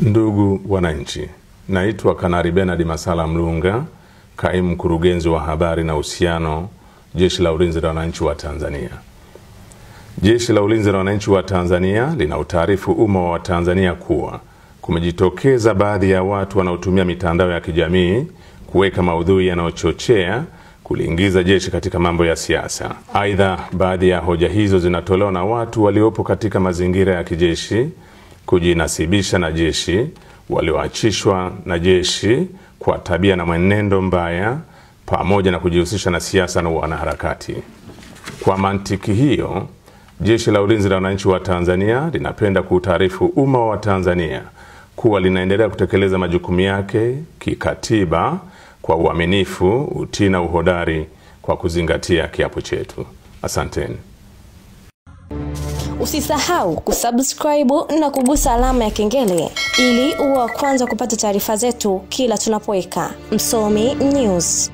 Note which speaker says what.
Speaker 1: Ndugu wananchi, naitwa Kanali Bernard Masala Mlunga, kaimu mkurugenzi wa habari na uhusiano, Jeshi la Ulinzi la Wananchi wa Tanzania. Jeshi la Ulinzi la Wananchi wa Tanzania linautaarifu umma wa Tanzania kuwa kumejitokeza baadhi ya watu wanaotumia mitandao ya kijamii kuweka maudhui yanayochochea kuliingiza jeshi katika mambo ya siasa. Aidha, baadhi ya hoja hizo zinatolewa na watu waliopo katika mazingira ya kijeshi kujinasibisha na jeshi, walioachishwa na jeshi kwa tabia na mwenendo mbaya, pamoja na kujihusisha na siasa na wanaharakati. Kwa mantiki hiyo, Jeshi la Ulinzi la Wananchi wa Tanzania linapenda kuutaarifu umma wa Tanzania kuwa linaendelea kutekeleza majukumu yake kikatiba kwa uaminifu, utii na uhodari kwa kuzingatia kiapo chetu. Asanteni.
Speaker 2: Usisahau kusubscribe na kugusa alama ya kengele ili uwe wa kwanza kupata taarifa zetu kila tunapoweka Msomi News.